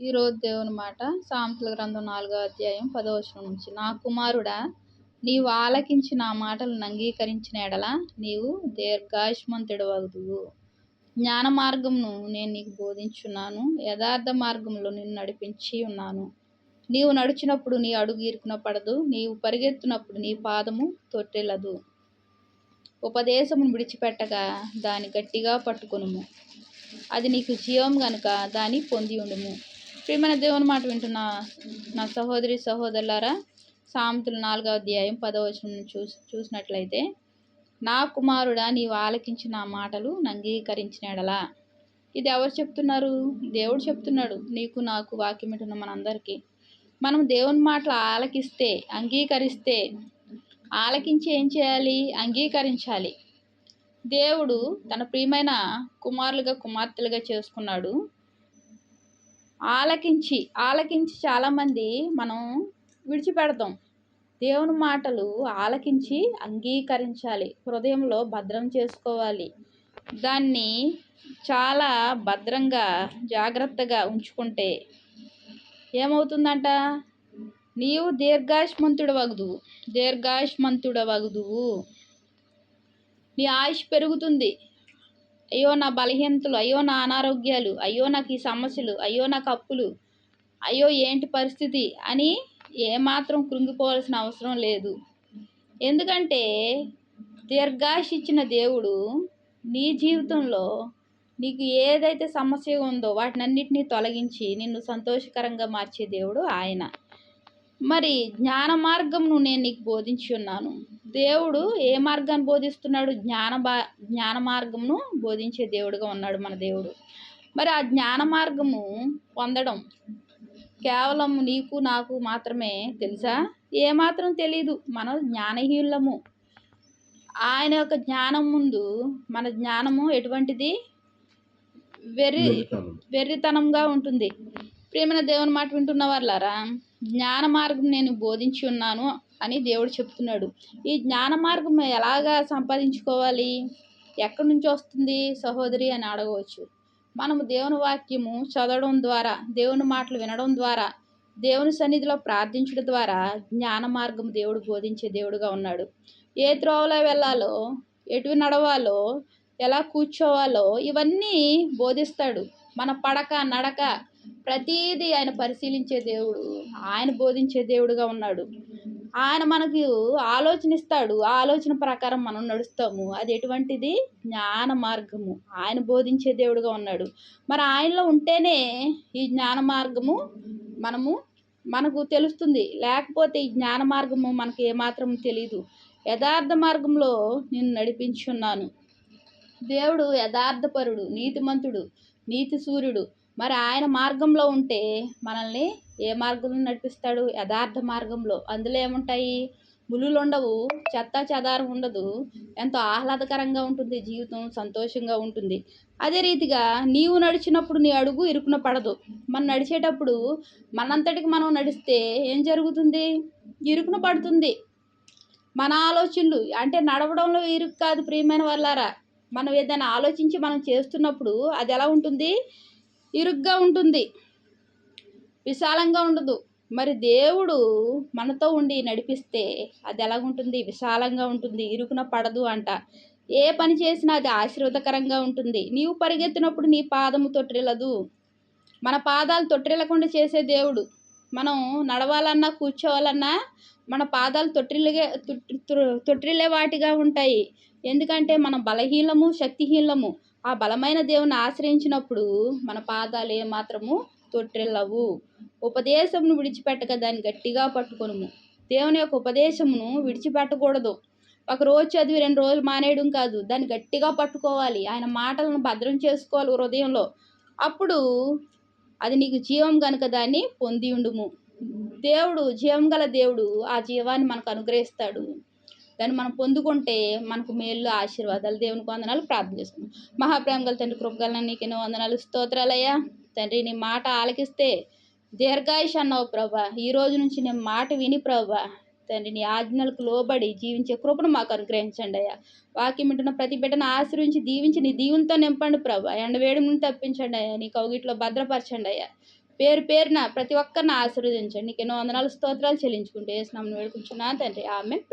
ఈరోజు దేవుని మాట సామెతల గ్రంథం 4వ అధ్యాయం 10వ వచనం నుంచి. నా కుమారుడా, నీవు ఆలకించి నా మాటలను అంగీకరించిన ఎడల నీవు దీర్ఘాయుష్మంతుడవగుదువు. జ్ఞాన మార్గమును నేను నీకు బోధించున్నాను, యథార్థ మార్గంలో నిన్ను నడిపించి ఉన్నాను. నీవు నడిచినప్పుడు నీ అడుగు ఇరుకున పడదు, నీవు పరిగెత్తునప్పుడు నీ పాదము తొట్టిల్లదు. ఉపదేశమును విడిచిపెట్టగా దాన్ని గట్టిగా పట్టుకొనుము, అది నీకు జీవం గనుక దాన్ని పొంది ఉండుము. ప్రియమైన దేవుని మాట వింటున్న నా సహోదరి సహోదరులారా, సామెతలు 4వ అధ్యాయం 10వ వచనం చూసినట్లయితే, నా కుమారుడా, నీవు ఆలకించిన నా మాటలు అంగీకరించిన ఎడలా. ఇది ఎవరు చెప్తున్నారు? దేవుడు చెప్తున్నాడు. నీకు నాకు వాక్యం వింటున్న మనందరికీ మనం దేవుని మాటలు ఆలకిస్తే, అంగీకరిస్తే, ఆలకించి ఏం చేయాలి? అంగీకరించాలి. దేవుడు తన ప్రియమైన కుమారులుగా కుమార్తెలుగా చేసుకున్నాడు. ఆలకించి చాలామంది మనం విడిచిపెడతాం. దేవుని మాటలు ఆలకించి అంగీకరించాలి, హృదయంలో భద్రం చేసుకోవాలి, దాన్ని చాలా భద్రంగా జాగ్రత్తగా ఉంచుకుంటే ఏమవుతుందంట? నీవు దీర్ఘాయుష్మంతుడవగుదువు. నీ ఆయుష్ పెరుగుతుంది. అయ్యో నా బలహీనతలు, అయ్యో నా అనారోగ్యాలు, అయ్యో నాకు ఈ సమస్యలు, అయ్యో నాకు అప్పులు, అయ్యో ఏంటి పరిస్థితి అని ఏమాత్రం కృంగిపోవాల్సిన అవసరం లేదు. ఎందుకంటే దీర్ఘాయుష్ ఇచ్చిన దేవుడు నీ జీవితంలో నీకు ఏదైతే సమస్య ఉందో వాటినన్నిటినీ తొలగించి నిన్ను సంతోషకరంగా మార్చే దేవుడు ఆయన. మరి జ్ఞాన మార్గంను నేను నీకు బోధించి ఉన్నాను. దేవుడు ఏ మార్గాన్ని బోధిస్తున్నాడు? జ్ఞాన మార్గమును బోధించే దేవుడుగా ఉన్నాడు మన దేవుడు. మరి ఆ జ్ఞాన మార్గము పొందడం కేవలం నీకు నాకు మాత్రమే తెలుసా? ఏమాత్రం తెలీదు. మనం జ్ఞానహీనులము. ఆయన యొక్క జ్ఞానం ముందు మన జ్ఞానము ఎటువంటిది? వెర్రితనంగా ఉంటుంది. ప్రియమైన దేవుని మాట వింటున్న వాళ్ళారా, జ్ఞాన మార్గం నేను బోధించి ఉన్నాను అని దేవుడు చెప్తున్నాడు. ఈ జ్ఞాన మార్గం ఎలాగా సంపాదించుకోవాలి? ఎక్కడి నుంచి వస్తుంది సహోదరి అని అడగవచ్చు. మనము దేవుని వాక్యము చదవడం ద్వారా, దేవుని మాటలు వినడం ద్వారా, దేవుని సన్నిధిలో ప్రార్థించడం ద్వారా జ్ఞాన మార్గం దేవుడు బోధించే దేవుడుగా ఉన్నాడు. ఏ త్రోవలో వెళ్ళాలో, ఎటు నడవాలో, ఎలా కూర్చోవాలో ఇవన్నీ బోధిస్తాడు. మన పడక నడక ప్రతీది ఆయన పరిశీలించే దేవుడు, ఆయన బోధించే దేవుడుగా ఉన్నాడు. ఆయన మనకు ఆలోచన ఇస్తాడు. ఆ ఆలోచన ప్రకారం మనం నడుస్తాము. అది ఎటువంటిది? జ్ఞాన మార్గము. ఆయన బోధించే దేవుడుగా ఉన్నాడు. మరి ఆయనలో ఉంటేనే ఈ జ్ఞాన మార్గము మనకు తెలుస్తుంది. లేకపోతే ఈ జ్ఞాన మార్గము మనకు ఏమాత్రం తెలియదు. యథార్థ మార్గంలో నేను నడిపించున్నాను. దేవుడు యథార్థపరుడు, నీతిమంతుడు, నీతి సూర్యుడు. మరి ఆయన మార్గంలో ఉంటే మనల్ని ఏ మార్గంలో నడిపిస్తాడు? యథార్థ మార్గంలో. అందులో ఏముంటాయి? ములులు ఉండవు, చెత్త చెదారం ఉండదు, ఎంతో ఆహ్లాదకరంగా ఉంటుంది జీవితం, సంతోషంగా ఉంటుంది. అదే రీతిగా నీవు నడిచినప్పుడు నీ అడుగు ఇరుకున పడదు. మనం నడిచేటప్పుడు మనంతటికి మనం నడిస్తే ఏం జరుగుతుంది? ఇరుకున పడుతుంది. మన ఆలోచనలు అంటే నడవడంలో ఇరుకు కాదు ప్రియమైన వాళ్ళారా. మనం ఏదైనా ఆలోచించి మనం చేస్తున్నప్పుడు అది ఎలా ఉంటుంది? ఇరుగ్గా ఉంటుంది, విశాలంగా ఉండదు. మరి దేవుడు మనతో ఉండి నడిపిస్తే అది ఎలాగుంటుంది? విశాలంగా ఉంటుంది, ఇరుకున పడదు అంట. ఏ పని చేసినా అది ఆశీర్వాదకరంగా ఉంటుంది. నీవు పరిగెత్తినప్పుడు నీ పాదము తొట్టిల్లదు. మన పాదాలు తొట్టిల్లకుండా చేసే దేవుడు. మనం నడవాలన్నా కూర్చోవాలన్నా మన పాదాలు తొట్టిల్లే వాటిగా ఉంటాయి. ఎందుకంటే మనం బలహీనము, శక్తిహీనము. ఆ బలమైన దేవుని ఆశ్రయించినప్పుడు మన పాదాలు ఏమాత్రము తొట్టిల్లవు. ఉపదేశమును విడిచిపెట్టక దాన్ని గట్టిగా పట్టుకొనుము. దేవుని యొక్క ఉపదేశమును విడిచిపెట్టకూడదు. ఒక రోజు చదివి 2 రోజులు మానేయడం కాదు, దాన్ని గట్టిగా పట్టుకోవాలి. ఆయన మాటలను భద్రం చేసుకోవాలి హృదయంలో. అప్పుడు అది నీకు జీవం గనుక దాన్ని పొంది ఉండుము. దేవుడు జీవం గల దేవుడు. ఆ జీవాన్ని మనకు అనుగ్రహిస్తాడు. దాన్ని మనం పొందుకుంటే మనకు మేలు, ఆశీర్వాదాలు. దేవునికి వందనాలు. ప్రార్థన చేసుకుందాం. మహాప్రేమ గల తండ్రి, కృపగల నీకు ఎన్నో వందనాలు, స్తోత్రాలయ్యా. తండ్రి, నీ మాట ఆలకిస్తే దీర్ఘాయుష్ అన్నావు ప్రభా. ఈ రోజు నుంచి నేను మాట విని ప్రభా తండ్రి నీ ఆజ్ఞలకు లోబడి జీవించే కృపను మాకు అనుగ్రహించండి అయ్యా. వాక్యం వింటున్న ప్రతి బిడ్డను ఆశీర్వించి దీవించి నీ దీవునితో నింపండి ప్రభా. ఎండవేడి నుండి తప్పించండి అయ్యా. నీ కౌగిట్లో భద్రపరచండి అయ్యా. పేరు పేరున ప్రతి ఒక్కరిని ఆశీర్వదించండి. నీకు ఎన్నో వందనాలు స్తోత్రాలు చెల్లించుకుంటే యేసు నామమున వేడుకుంటున్నాను తండ్రి. ఆమేన్.